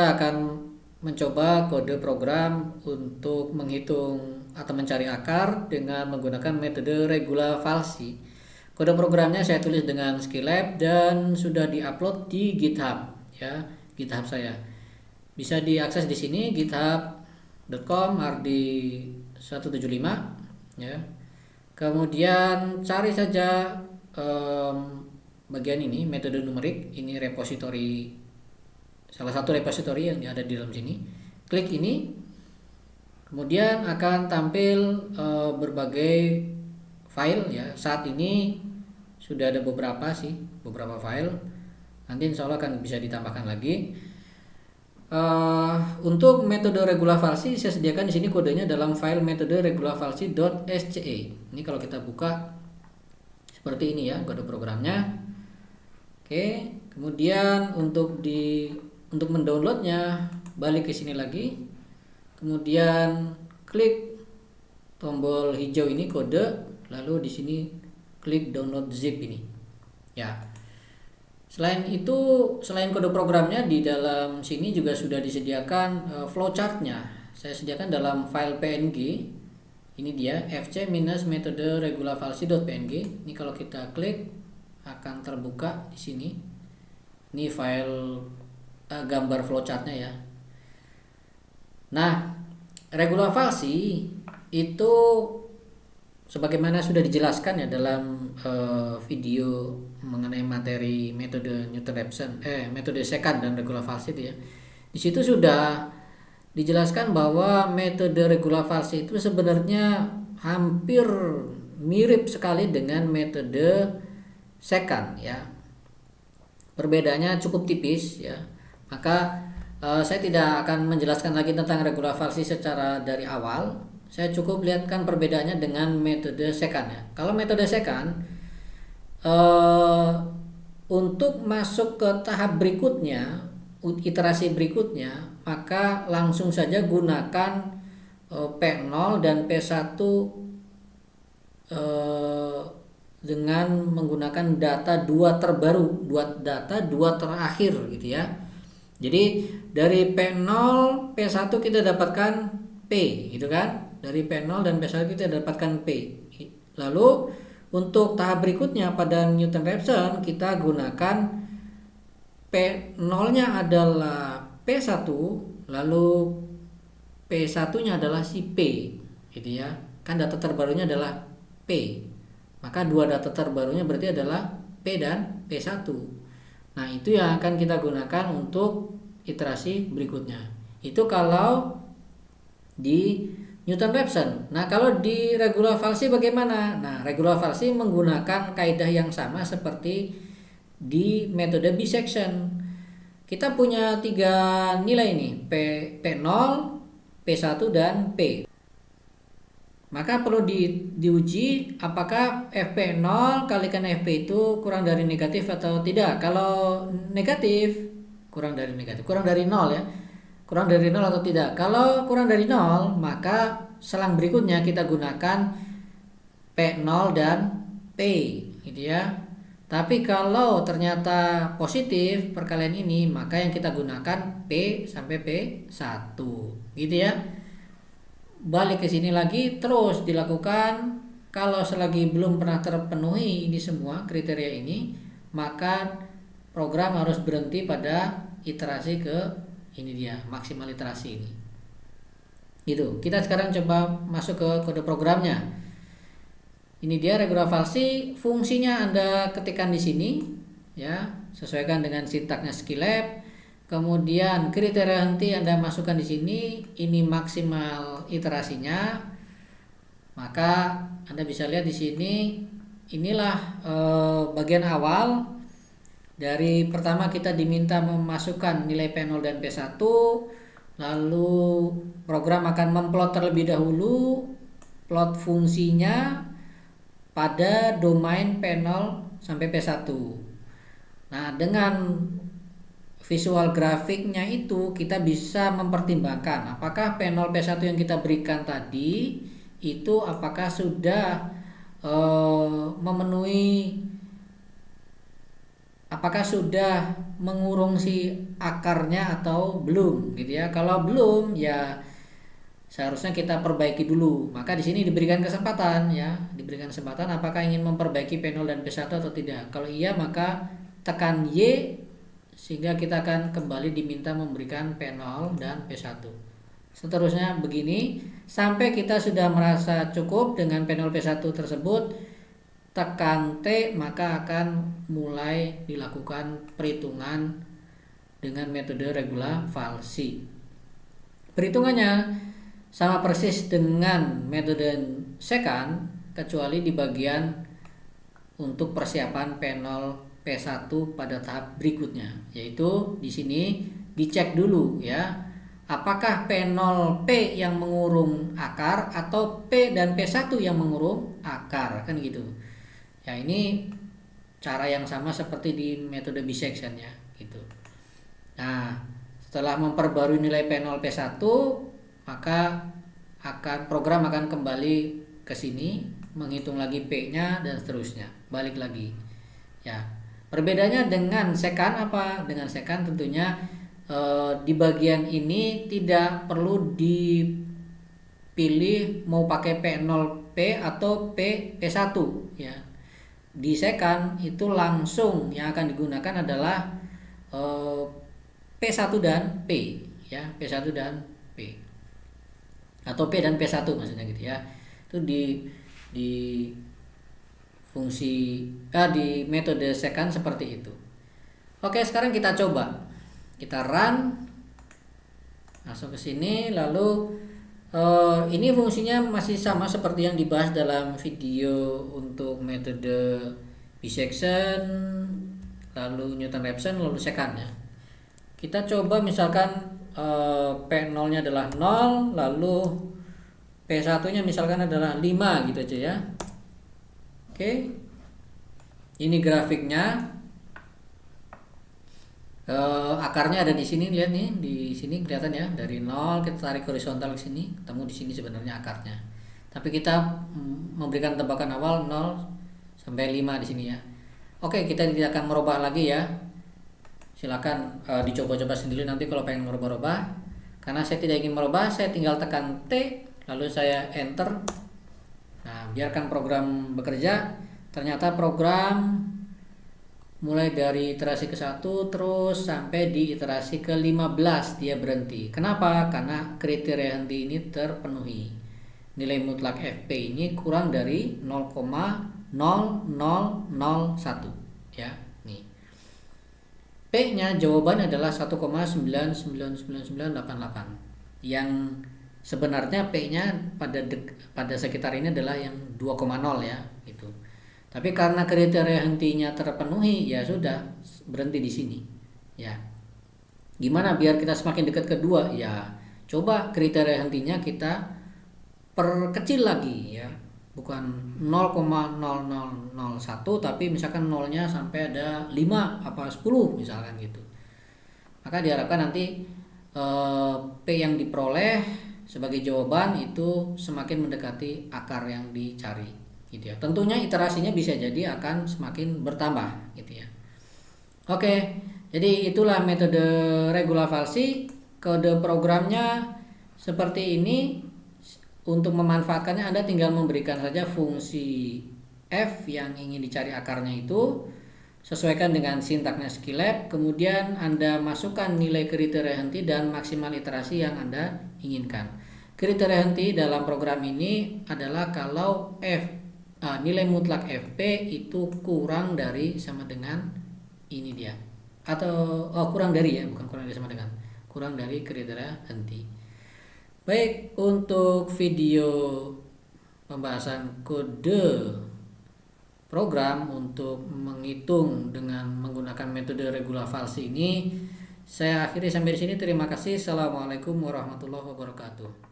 kita akan mencoba kode program untuk menghitung atau mencari akar dengan menggunakan metode regula falsi. Kode programnya saya tulis dengan Skillab dan sudah diupload di GitHub ya, GitHub saya. Bisa diakses di sini github.com ardi175 ya. Kemudian cari saja bagian ini metode numerik, ini repository, salah satu repository yang ada di dalam sini. Klik ini, kemudian akan tampil berbagai file ya. Saat ini sudah ada beberapa file. Nanti insya Allah akan bisa ditambahkan lagi. Untuk metode regula falsi saya sediakan di sini kodenya dalam file metode regulafalsi.sce. Ini kalau kita buka seperti ini ya kode programnya. Oke, kemudian untuk mendownloadnya balik ke sini lagi. Kemudian klik tombol hijau ini kode, lalu di sini klik download zip ini. Ya. Selain kode programnya di dalam sini juga sudah disediakan flowchartnya. Saya sediakan dalam file PNG. Ini dia fc-metode regulafalsi.png. Ini kalau kita klik akan terbuka di sini. Ini file gambar flowchartnya ya. Nah, regula falsi itu sebagaimana sudah dijelaskan ya dalam video mengenai materi metode Newton-Raphson, metode secant dan regula falsi itu ya. Di situ sudah dijelaskan bahwa metode regula falsi itu sebenarnya hampir mirip sekali dengan metode secant ya. Perbedaannya cukup tipis ya. Maka saya tidak akan menjelaskan lagi tentang regula falsi secara dari awal. Saya cukup lihatkan perbedaannya dengan metode secant ya. Kalau metode secant untuk masuk ke tahap berikutnya, iterasi berikutnya, maka langsung saja gunakan P0 dan P1 dengan menggunakan data dua terbaru, data dua terakhir gitu ya. Jadi dari P0 P1 kita dapatkan P gitu kan. Dari P0 dan P1 kita dapatkan P. Lalu untuk tahap berikutnya pada Newton-Raphson kita gunakan P0-nya adalah P1, lalu P1-nya adalah si P gitu ya. Kan data terbarunya adalah P. Maka dua data terbarunya berarti adalah P dan P1. Nah, itu yang akan kita gunakan untuk iterasi berikutnya. Itu kalau di Newton-Raphson. Nah, kalau di regula falsi bagaimana? Nah, regula falsi menggunakan kaidah yang sama seperti di metode bisection. Kita punya tiga nilai ini, P0, P1 dan P. Maka perlu diuji apakah FP0 kalikan FP itu kurang dari negatif atau tidak. Kalau negatif, kurang dari 0 ya. Kurang dari 0 atau tidak. Kalau kurang dari 0, maka selang berikutnya kita gunakan P0 dan P gitu ya. Tapi kalau ternyata positif perkalian ini, maka yang kita gunakan P sampai P1 gitu ya. Balik ke sini lagi terus dilakukan. Kalau selagi belum pernah terpenuhi ini semua kriteria ini, maka program harus berhenti pada iterasi ke ini dia, maksimal iterasi ini. Gitu. Kita sekarang coba masuk ke kode programnya. Ini dia regula falsi, fungsinya Anda ketikkan di sini ya, sesuaikan dengan sintaknya Skillab. Kemudian kriteria henti Anda masukkan di sini, ini maksimal iterasinya. Maka Anda bisa lihat di sini, inilah bagian awal. Dari pertama kita diminta memasukkan nilai P0 dan P1, lalu program akan memplot terlebih dahulu plot fungsinya pada domain P0 sampai P1. Nah, dengan visual grafiknya itu kita bisa mempertimbangkan apakah P0 P1 yang kita berikan tadi itu apakah sudah memenuhi apakah sudah mengurung si akarnya atau belum gitu ya. Kalau belum ya seharusnya kita perbaiki dulu. Maka di sini diberikan kesempatan ya, diberikan kesempatan apakah ingin memperbaiki P0 dan P1 atau tidak. Kalau iya maka tekan Y sehingga kita akan kembali diminta memberikan P0 dan P1. Seterusnya begini sampai kita sudah merasa cukup dengan P0 P1 tersebut, tekan T maka akan mulai dilakukan perhitungan dengan metode regula falsi. Perhitungannya sama persis dengan metode secant kecuali di bagian untuk persiapan P0 P1 pada tahap berikutnya, yaitu di sini dicek dulu ya, apakah P0P yang mengurung akar atau P dan P1 yang mengurung akar, kan gitu. Ya ini cara yang sama seperti di metode bisection ya, gitu. Nah, setelah memperbarui nilai P0 P1, maka program akan kembali ke sini menghitung lagi P-nya dan seterusnya, balik lagi. Ya. Perbedaannya dengan secant apa? Dengan secant tentunya di bagian ini tidak perlu dipilih mau pakai P0P atau P1 ya. Di secant itu langsung yang akan digunakan adalah P1 dan P ya, P1 dan P. Atau P dan P1 maksudnya gitu ya. Itu di fungsi di metode secant seperti itu. Oke, sekarang kita coba. Kita run langsung ke sini, lalu ini fungsinya masih sama seperti yang dibahas dalam video untuk metode bisection, lalu Newton-Raphson, lalu secant ya. Kita coba misalkan P0 nya adalah 0, lalu P1 nya misalkan adalah 5 gitu aja ya. Oke. Ini grafiknya. Akarnya ada di sini, lihat nih, di sini kelihatan ya, dari 0 kita tarik horizontal ke sini, ketemu di sini sebenarnya akarnya. Tapi kita memberikan tebakan awal 0 sampai 5 di sini ya. Oke, kita tidak akan merubah lagi ya. Silakan dicoba-coba sendiri nanti kalau pengen merubah-rubah. Karena saya tidak ingin merubah, saya tinggal tekan T lalu saya enter. Nah, biarkan program bekerja. Ternyata program mulai dari iterasi ke-1 terus sampai di iterasi ke-15 dia berhenti. Kenapa? Karena kriteria henti ini terpenuhi. Nilai mutlak FP ini kurang dari 0,0001 ya. Nih. P-nya jawaban adalah 1,999988. Yang sebenarnya P-nya pada sekitar ini adalah yang 2,0 ya, gitu. Tapi karena kriteria hentinya terpenuhi, ya sudah berhenti di sini. Ya. Gimana biar kita semakin dekat ke 2? Ya, coba kriteria hentinya kita perkecil lagi ya. Bukan 0,0001 tapi misalkan 0-nya sampai ada 5 apa 10 misalkan gitu. Maka diharapkan nanti P yang diperoleh sebagai jawaban itu semakin mendekati akar yang dicari gitu ya. Tentunya iterasinya bisa jadi akan semakin bertambah gitu ya. Oke, jadi itulah metode regula falsi. Kode programnya seperti ini. Untuk memanfaatkannya Anda tinggal memberikan saja fungsi f yang ingin dicari akarnya itu, sesuaikan dengan sintaknya Scilab, kemudian Anda masukkan nilai kriteria henti dan maksimal iterasi yang Anda inginkan. Kriteria henti dalam program ini adalah kalau nilai mutlak FP itu kurang dari sama dengan ini dia. Atau kurang dari ya, bukan kurang dari sama dengan. Kurang dari kriteria henti. Baik, untuk video pembahasan kode program untuk menghitung dengan menggunakan metode regula falsi ini saya akhiri sampai di sini. Terima kasih. Assalamualaikum warahmatullahi wabarakatuh.